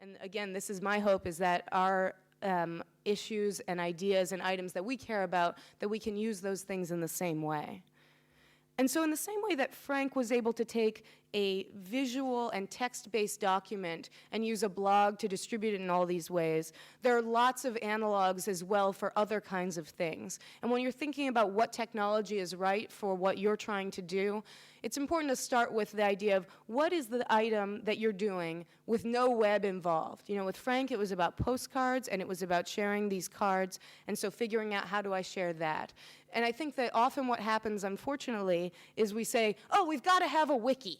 And again, this is my hope, is that our issues and ideas and items that we care about, that we can use those things in the same way. And so in the same way that Frank was able to take a visual and text-based document and use a blog to distribute it in all these ways, there are lots of analogs as well for other kinds of things. And when you're thinking about what technology is right for what you're trying to do, it's important to start with the idea of what is the item that you're doing with no web involved. You know, with Frank, it was about postcards, and it was about sharing these cards, and so figuring out how do I share that. And I think that often what happens, unfortunately, is we say, oh, we've got to have a wiki.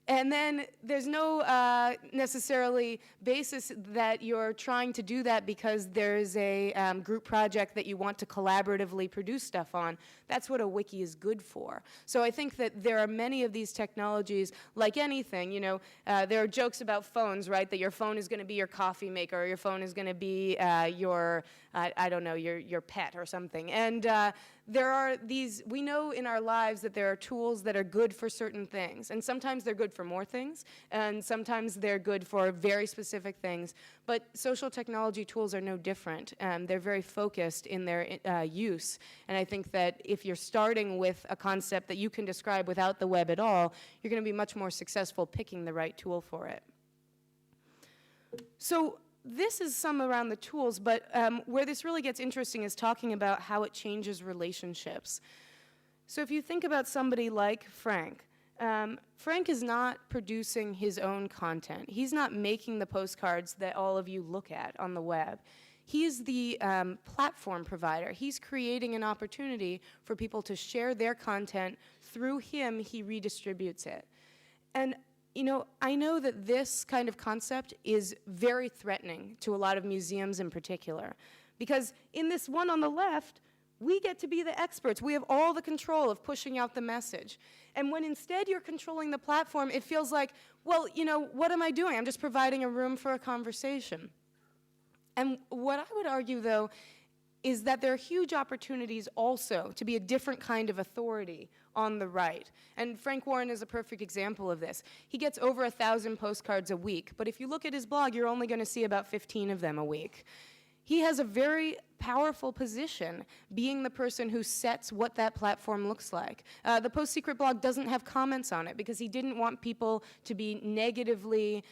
And then there's no necessarily basis that you're trying to do that because there's a group project that you want to collaboratively produce stuff on. That's what a wiki is good for. So I think that there are many of these technologies, like anything, you know, there are jokes about phones, right, that your phone is going to be your coffee maker, or your phone is going to be your, I don't know, your pet or something. And there are these, we know in our lives that there are tools that are good for certain things, and sometimes they're good for more things, and sometimes they're good for very specific things, but social technology tools are no different. They're very focused in their use, and I think that if you're starting with a concept that you can describe without the web at all, you're going to be much more successful picking the right tool for it. So this is some around the tools, but where this really gets interesting is talking about how it changes relationships. So if you think about somebody like Frank, Frank is not producing his own content. He's not making the postcards that all of you look at on the web. He's the platform provider. He's creating an opportunity for people to share their content. Through him, he redistributes it. And you know, I know that this kind of concept is very threatening to a lot of museums in particular, because in this one on the left, we get to be the experts. We have all the control of pushing out the message. And when instead you're controlling the platform, it feels like, well, you know, what am I doing? I'm just providing a room for a conversation. And what I would argue, though, is that there are huge opportunities also to be a different kind of authority on the right. And Frank Warren is a perfect example of this. He gets over 1,000 postcards a week, but if you look at his blog, you're only going to see about 15 of them a week. He has a very powerful position, being the person who sets what that platform looks like. The Post Secret blog doesn't have comments on it because he didn't want people to be negatively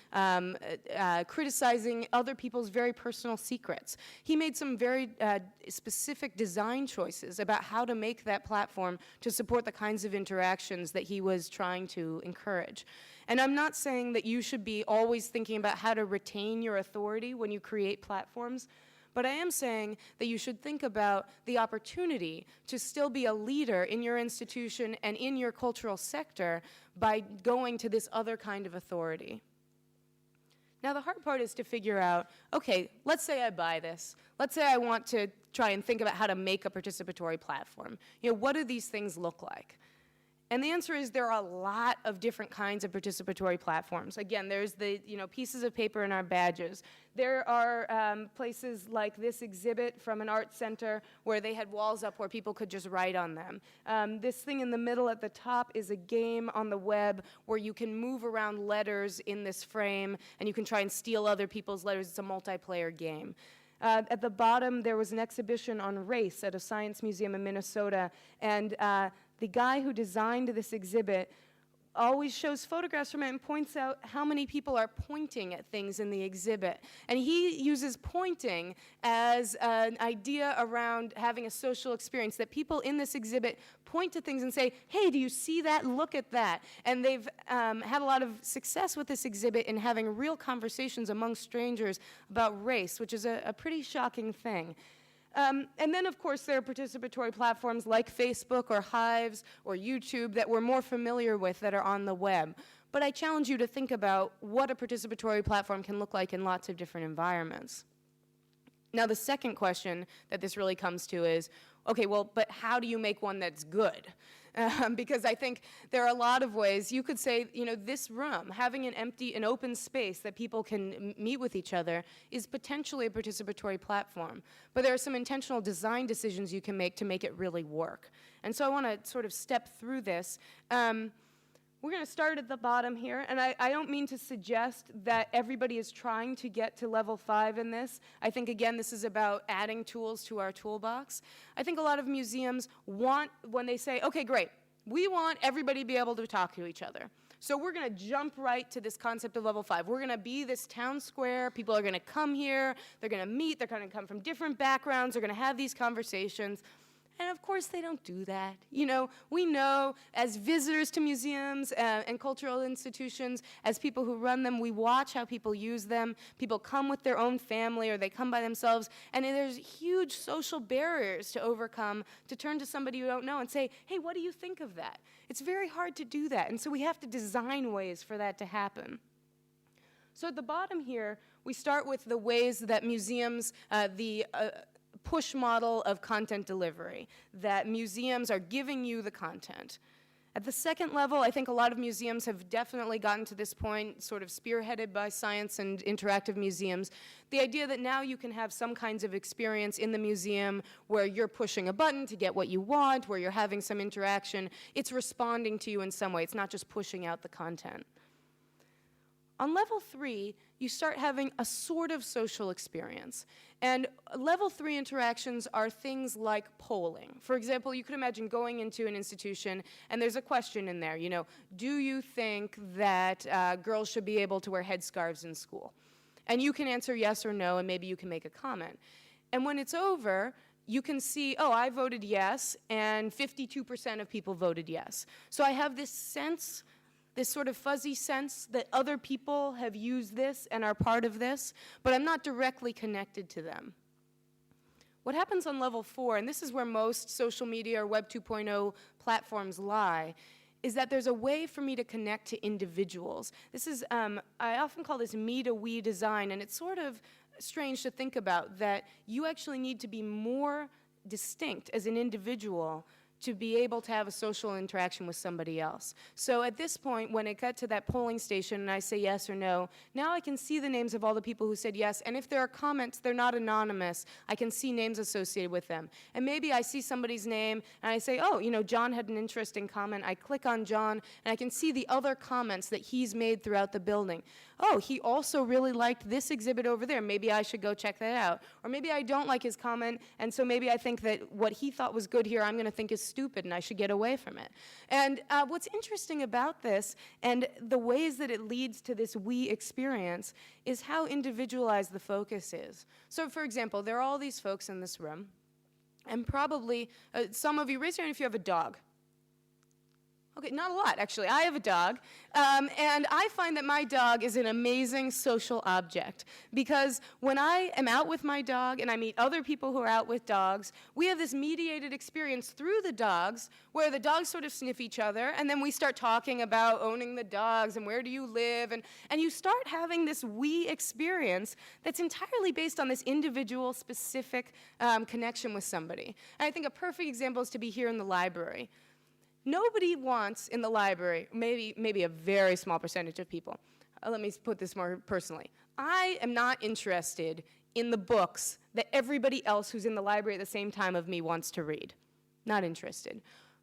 criticizing other people's very personal secrets. He made some very specific design choices about how to make that platform to support the kinds of interactions that he was trying to encourage. And I'm not saying that you should be always thinking about how to retain your authority when you create platforms, but I am saying that you should think about the opportunity to still be a leader in your institution and in your cultural sector by going to this other kind of authority. Now, the hard part is to figure out, okay, let's say I buy this. Let's say I want to try and think about how to make a participatory platform. You know, what do these things look like? And the answer is there are a lot of different kinds of participatory platforms. Again, there's the pieces of paper in our badges. There are places like this exhibit from an art center where they had walls up where people could just write on them. This thing in the middle at the top is a game on the web where you can move around letters in this frame and you can try and steal other people's letters. It's a multiplayer game. At the bottom, there was an exhibition on race at a science museum in Minnesota, and the guy who designed this exhibit always shows photographs from it and points out how many people are pointing at things in the exhibit. And he uses pointing as an idea around having a social experience, that people in this exhibit point to things and say, hey, do you see that? Look at that. And they've had a lot of success with this exhibit in having real conversations among strangers about race, which is a pretty shocking thing. And then, of course, there are participatory platforms like Facebook or Hives or YouTube that we're more familiar with that are on the web. But I challenge you to think about what a participatory platform can look like in lots of different environments. Now, the second question that this really comes to is, okay, well, but how do you make one that's good? Because I think there are a lot of ways. You could say, you know, this room, having an open space that people can meet with each other is potentially a participatory platform. But there are some intentional design decisions you can make to make it really work. And so I want to sort of step through this. We're going to start at the bottom here, and I don't mean to suggest that everybody is trying to get to level 5 in this. I think, again, this is about adding tools to our toolbox. I think a lot of museums want, when they say, okay, great, we want everybody to be able to talk to each other. So we're going to jump right to this concept of level 5. We're going to be this town square. People are going to come here. They're going to meet. They're going to come from different backgrounds. They're going to have these conversations. And of course, they don't do that. You know, we know as visitors to museums and cultural institutions, as people who run them, we watch how people use them. People come with their own family or they come by themselves. And there's huge social barriers to overcome to turn to somebody you don't know and say, hey, what do you think of that? It's very hard to do that. And so we have to design ways for that to happen. So at the bottom here, we start with the ways that museums, push model of content delivery, that museums are giving you the content. At the second level, I think a lot of museums have definitely gotten to this point, sort of spearheaded by science and interactive museums, the idea that now you can have some kinds of experience in the museum where you're pushing a button to get what you want, where you're having some interaction. It's responding to you in some way. It's not just pushing out the content. On level 3, you start having a sort of social experience. And level 3 interactions are things like polling. For example, you could imagine going into an institution and there's a question in there, you know, do you think that girls should be able to wear headscarves in school? And you can answer yes or no, and maybe you can make a comment. And when it's over, you can see, oh, I voted yes, and 52% of people voted yes. So I have this sense, this sort of fuzzy sense that other people have used this and are part of this, but I'm not directly connected to them. What happens on level 4, and this is where most social media or Web 2.0 platforms lie, is that there's a way for me to connect to individuals. This is, I often call this me-to-we design, and it's sort of strange to think about that you actually need to be more distinct as an individual to be able to have a social interaction with somebody else. So at this point, when it got to that polling station and I say yes or no, now I can see the names of all the people who said yes, and if there are comments, they're not anonymous. I can see names associated with them. And maybe I see somebody's name and I say, oh, you know, John had an interesting comment. I click on John and I can see the other comments that he's made throughout the building. Oh, he also really liked this exhibit over there. Maybe I should go check that out. Or maybe I don't like his comment, and so maybe I think that what he thought was good here, I'm going to think is stupid, and I should get away from it. And what's interesting about this, and the ways that it leads to this we experience, is how individualized the focus is. So, for example, there are all these folks in this room, and probably some of you, raise your hand if you have a dog. Okay, not a lot, actually. I have a dog, and I find that my dog is an amazing social object because when I am out with my dog and I meet other people who are out with dogs, we have this mediated experience through the dogs where the dogs sort of sniff each other, and then we start talking about owning the dogs and where do you live, and you start having this we experience that's entirely based on this individual, specific connection with somebody. And I think a perfect example is to be here in the library. Nobody wants in the library, maybe a very small percentage of people. Let me put this more personally. I am not interested in the books that everybody else who's in the library at the same time of me wants to read. Not interested.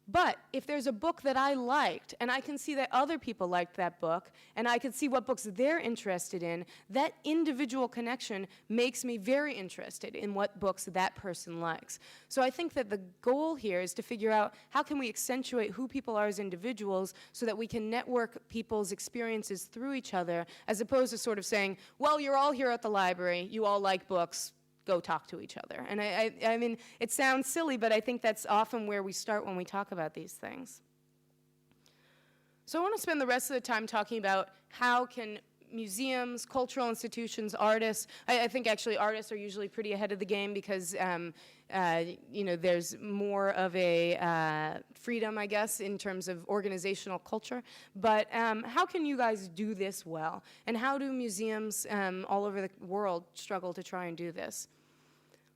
But if there's a book that I liked, and I can see that other people liked that book, and I can see what books they're interested in, that individual connection makes me very interested in what books that person likes. So I think that the goal here is to figure out how can we accentuate who people are as individuals so that we can network people's experiences through each other, as opposed to sort of saying, well, you're all here at the library, you all like books, go talk to each other. And I mean, it sounds silly, but I think that's often where we start when we talk about these things. So I want to spend the rest of the time talking about how can museums, cultural institutions, artists, I think actually artists are usually pretty ahead of the game because you know, there's more of a freedom, I guess, in terms of organizational culture. But how can you guys do this well? And how do museums all over the world struggle to try and do this?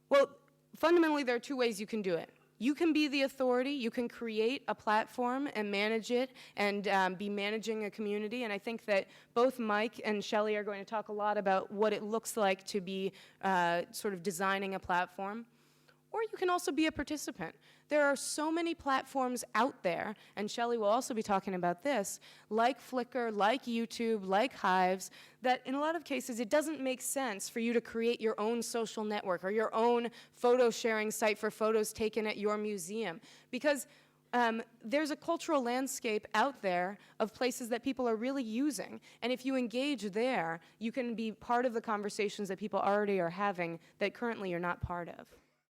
Well, fundamentally, there are two ways you can do it. You can be the authority, you can create a platform and manage it and be managing a community, and I think that both Mike and Shelley are going to talk a lot about what it looks like to be sort of designing a platform. Or you can also be a participant. There are so many platforms out there, and Shelley will also be talking about this, like Flickr, like YouTube, like Hives, that in a lot of cases it doesn't make sense for you to create your own social network or your own photo sharing site for photos taken at your museum. Because there's a cultural landscape out there of places that people are really using. And if you engage there, you can be part of the conversations that people already are having that currently you're not part of.